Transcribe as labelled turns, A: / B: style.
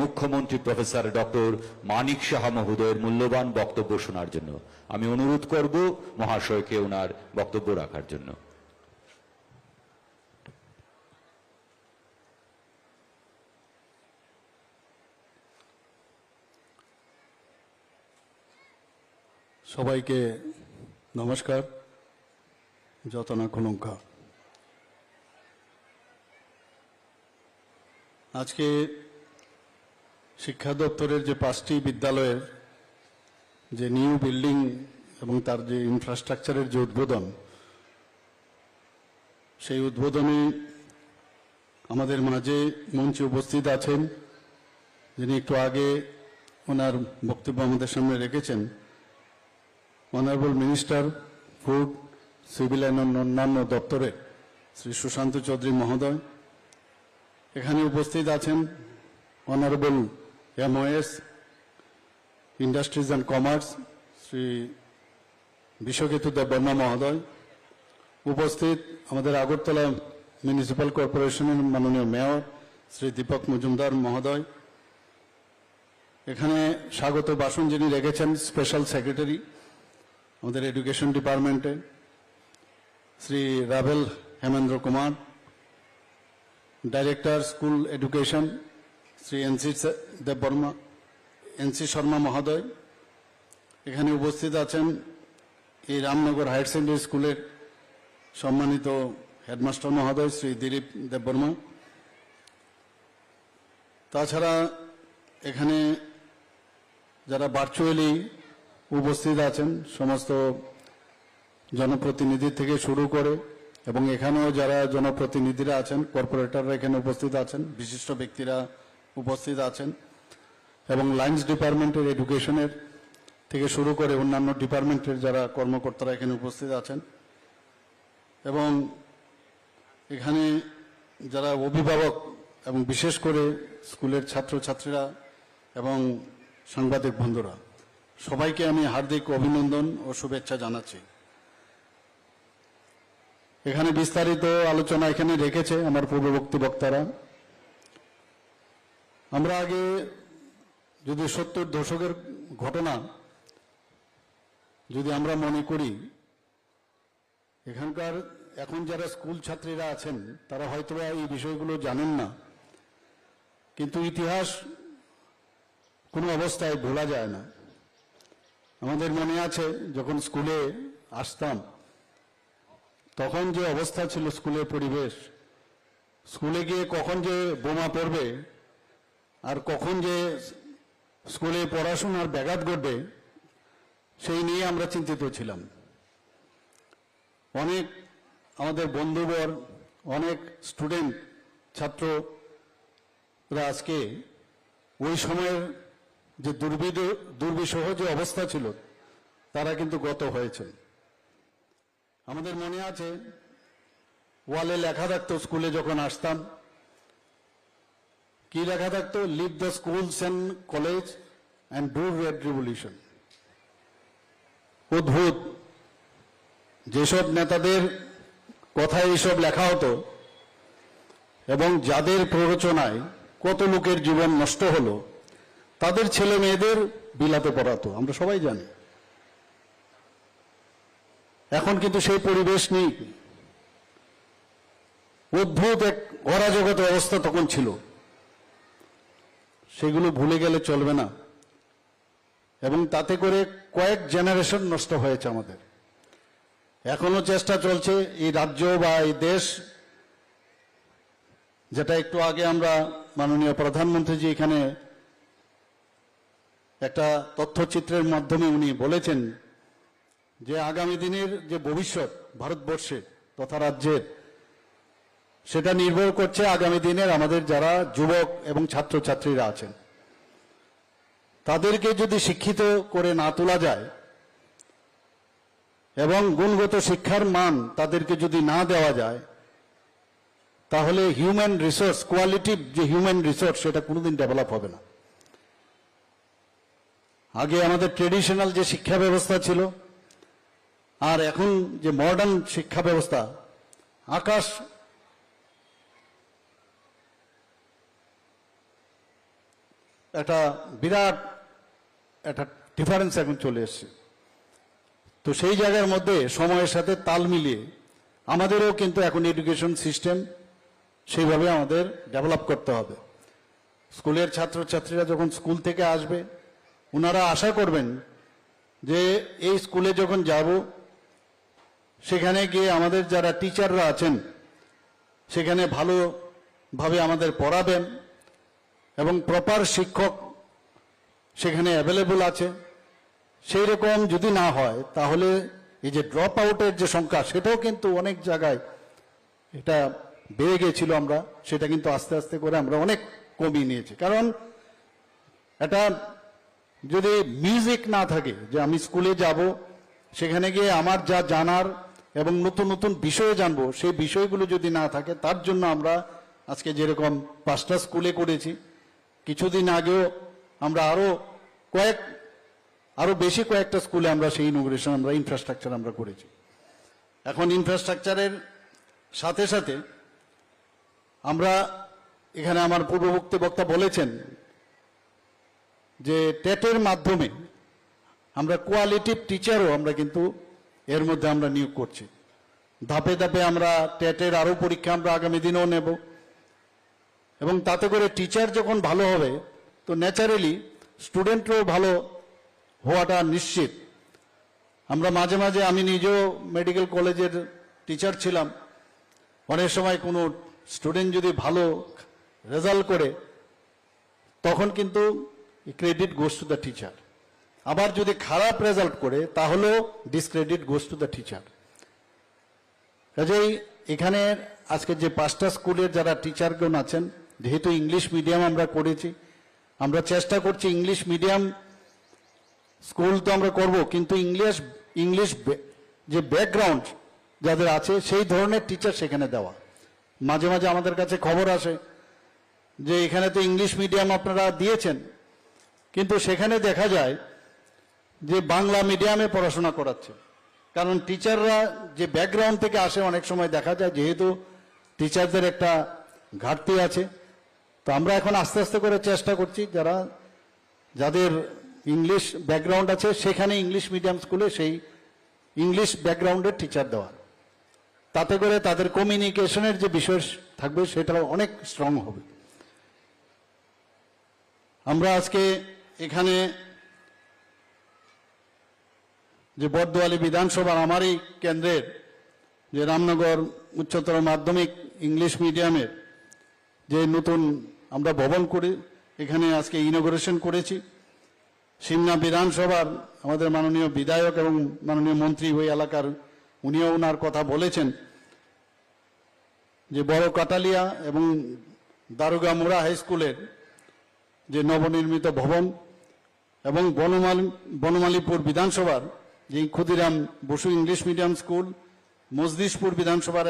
A: মুখ্যমন্ত্রী professor doctor Manik Saha মহোদয়ের মূল্যবান বক্তব্য শোনার জন্য আমি অনুরোধ করব মহাশয়কে ওনার বক্তব্য রাখার জন্য।
B: সবাইকে নমস্কার। যতনা কুলঙ্কা। আজকে শিক্ষা দপ্তরের যে 5টি বিদ্যালয়ের যে নিউ বিল্ডিং এবং তার যে ইনফ্রাস্ট্রাকচারের যে উদ্বোধন, সেই উদ্বোধনে আমাদের মাঝে মঞ্চে উপস্থিত আছেন, যিনি একটু আগে ওনার বক্তব্য আমাদের সামনে রেখেছেন, honourable minister food, civil and অন্যান্য দপ্তরের শ্রী সুশান্ত চৌধুরী মহোদয়। এখানে উপস্থিত আছেন honourable MOS industries and commerce Shri Biswaketu Debbarma মহোদয়। উপস্থিত আমাদের আগরতলা মিউনিসিপ্যাল কর্পোরেশনের মাননীয় মেয়র শ্রী দীপক মজুমদার মহোদয়। এখানে স্বাগত ভাষণ যিনি রেখেছেন স্পেশাল সেক্রেটারি আমাদের এডুকেশন ডিপার্টমেন্টে Shri ravel Hemendra Kumar, director school education Shri NC Sharma মহোদয়। এখানে উপস্থিত আছেন এই রামনগর হায়ার সেকেন্ডারি স্কুলের সম্মানিত হেডমাস্টার মহোদয় শ্রী দিলীপ দেববর্মা। তাছাড়া এখানে যারা ভার্চুয়ালি উপস্থিত আছেন সমস্ত জনপ্রতিনিধি থেকে শুরু করে এবং এখানেও যারা জনপ্রতিনিধিরা আছেন, কর্পোরেটররা এখানে উপস্থিত আছেন, বিশিষ্ট ব্যক্তিরা উপস্থিত আছেন এবং লাইন্স ডিপার্টমেন্টের এডুকেশনের থেকে শুরু করে অন্যান্য ডিপার্টমেন্টের যারা কর্মকর্তারা এখানে উপস্থিত আছেন এবং এখানে যারা অভিভাবক এবং বিশেষ করে স্কুলের ছাত্রছাত্রীরা এবং সাংবাদিক বন্ধুরা, সবাইকে আমি হার্দিক অভিনন্দন ও শুভেচ্ছা জানাচ্ছি। এখানে বিস্তারিত আলোচনা এখানে রেখেছে আমার পূর্ববর্তী বক্তারা। আমরা আগে যদি 70 দশকের ঘটনা যদি আমরা মনে করি, এখানকার এখন যারা স্কুল ছাত্রীরা আছেন তারা হয়তো এই বিষয়গুলো জানেন না, কিন্তু ইতিহাস কোনো অবস্থায় ভোলা যায় না। আমাদের মনে আছে যখন স্কুলে আসতাম তখন যে অবস্থা ছিল স্কুলের পরিবেশ, স্কুলে গিয়ে কখন যে বোমা পড়বে আর কখন যে স্কুলে পড়াশোনার ব্যাঘাত ঘটবে সেই নিয়ে আমরা চিন্তিত ছিলাম। অনেক আমাদের বন্ধুবর, অনেক স্টুডেন্ট ছাত্ররা আজকে ওই সময়ের যে দুর্বিষহ যে অবস্থা ছিল তারা কিন্তু গত হয়েছে। আমাদের মনে আছে ওয়ালে লেখা থাকতো স্কুলে যখন আসতাম, কি লেখা থাকতো? Leave the schools and college and do red revolution. অদ্ভুত, যেসব নেতাদের কথায় এইসব লেখা হতো এবং যাদের প্ররোচনায় কত লোকের জীবন নষ্ট হলো, তাদের ছেলে মেয়েদের বিলাতে পড়াতো, আমরা সবাই জানি। এখন কিন্তু সেই পরিবেশ নেই। অদ্ভুত এক অরাজকতা অবস্থা তখন ছিল, সেগুলো ভুলে গেলে চলবে না এবং তাতে করে কয়েক জেনারেশন নষ্ট হয়েছে আমাদের। এখনো চেষ্টা চলছে এই রাজ্য বা এই দেশ, যেটা একটু আগে আমরা মাননীয় প্রধানমন্ত্রীজি এখানে একটা তথ্যচিত্রের মাধ্যমে উনি বলেছেন যে আগামী দিনের যে ভবিষ্যৎ ভারতবর্ষে তথা রাজ্যের, সেটা নির্ভর করছে আগামী দিনের আমাদের যারা যুবক এবং ছাত্রছাত্রীরা আছেন তাদেরকে যদি শিক্ষিত করে না তোলা যায় এবং গুণগত শিক্ষার মান তাদেরকে যদি না দেওয়া যায়, তাহলে হিউম্যান রিসোর্স, কোয়ালিটিভ যে হিউম্যান রিসোর্স, সেটা কোনোদিন ডেভেলপ হবে না। আগে আমাদের ট্রেডিশনাল যে শিক্ষা ব্যবস্থা ছিল আর এখন যে মডার্ন শিক্ষা ব্যবস্থা, আকাশ একটা বিরাট একটা ডিফারেন্স এখন চলে এসছে। তো সেই জায়গার মধ্যে সময়ের সাথে তাল মিলিয়ে আমাদেরও কিন্তু এখন এডুকেশন সিস্টেম সেইভাবে আমাদের ডেভেলপ করতে হবে। স্কুলের ছাত্রছাত্রীরা যখন স্কুল থেকে আসবে, ওনারা আশা করবেন যে এই স্কুলে যখন যাব সেখানে গিয়ে আমাদের যারা টিচাররা আছেন সেখানে ভালোভাবে আমাদের পড়াবেন এবং প্রপার শিক্ষক সেখানে অ্যাভেলেবল আছে। সেই রকম যদি না হয় তাহলে এই যে ড্রপ আউটের যে সংখ্যা সেটাও কিন্তু অনেক জায়গায় এটা বেড়ে গিয়েছিল, আমরা সেটা কিন্তু আস্তে আস্তে করে আমরা অনেক কমিয়ে নিয়েছি। কারণ এটা যদি মিউজিক না থাকে যে আমি স্কুলে যাব, সেখানে গিয়ে আমার যা জানার এবং নতুন নতুন বিষয় জানবো, সেই বিষয়গুলো যদি না থাকে, তার জন্য আমরা আজকে যেরকম 5টা স্কুলে করেছি, কিছুদিন আগেও আমরা আরো বেশি কয়েকটা স্কুলে আমরা সেই ইনোগ্রেশন আমরা ইনফ্রাস্ট্রাকচার আমরা করেছি। এখন ইনফ্রাস্ট্রাকচারের সাথে সাথে আমরা এখানে আমার পূর্ববর্তী বক্তা বলেছেন যে টেটের মাধ্যমে আমরা কোয়ালিটিভ টিচারও আমরা কিন্তু এর মধ্যে আমরা নিয়োগ করছি। ধাপে ধাপে আমরা টেটের আরো পরীক্ষা আমরা আগামী দিনেও নেব এবং তাতে করে টিচার যখন ভালো হবে তো ন্যাচারালি স্টুডেন্টরাও ভালো হওয়াটা নিশ্চিত। আমরা মাঝে মাঝে, আমি নিজেও মেডিকেল কলেজের টিচার ছিলাম, অনেক সময় কোনো স্টুডেন্ট যদি ভালো রেজাল্ট করে তখন কিন্তু credit goes to the teacher, আবার যদি খারাপ রেজাল্ট করে তাহলেও discredit goes to the teacher. কাজেই এখানে আজকে যে 5টা স্কুলের যারা টিচারগণ আছেন, যেহেতু ইংলিশ মিডিয়াম আমরা করেছি, আমরা চেষ্টা করছি ইংলিশ মিডিয়াম স্কুল তো আমরা করব, কিন্তু ইংলিশ যে ব্যাকগ্রাউন্ড যাদের আছে সেই ধরনের টিচার সেখানে দেওয়া। মাঝে মাঝে আমাদের কাছে খবর আসে যে এখানে তো ইংলিশ মিডিয়াম আপনারা দিয়েছেন, কিন্তু সেখানে দেখা যায় যে বাংলা মিডিয়ামে পড়াশোনা করাচ্ছে। কারণ টিচাররা যে ব্যাকগ্রাউন্ড থেকে আসে, অনেক সময় দেখা যায় যেহেতু টিচারদের একটা ঘাটতি আছে। তো আমরা এখন আস্তে আস্তে করে চেষ্টা করছি যাদের ইংলিশ ব্যাকগ্রাউন্ড আছে সেখানে ইংলিশ মিডিয়াম স্কুলে সেই ইংলিশ ব্যাকগ্রাউন্ডের টিচার দেওয়ার, তাতে করে তাদের কমিউনিকেশনের যে বিষয় থাকবে সেটাও অনেক স্ট্রং হবে। আমরা আজকে এখানে যে বর্দোয়ালি বিধানসভার আমারই কেন্দ্রের যে রামনগর উচ্চতর মাধ্যমিক ইংলিশ মিডিয়ামের যে নতুন আমরা ভবন করে এখানে আজকে ইনোগ্রেশন করেছি। সিমনা বিধানসভার আমাদের মাননীয় বিধায়ক এবং মাননীয় মন্ত্রী ওই এলাকার, উনিও ওনার কথা বলেছেন যে বড় কাটালিয়া এবং দারোগা মোড়া হাই স্কুলের যে নবনির্মিত ভবন এবং বনমালীপুর বিধানসভার যে Khudiram Bose English medium school, Majlishpur বিধানসভার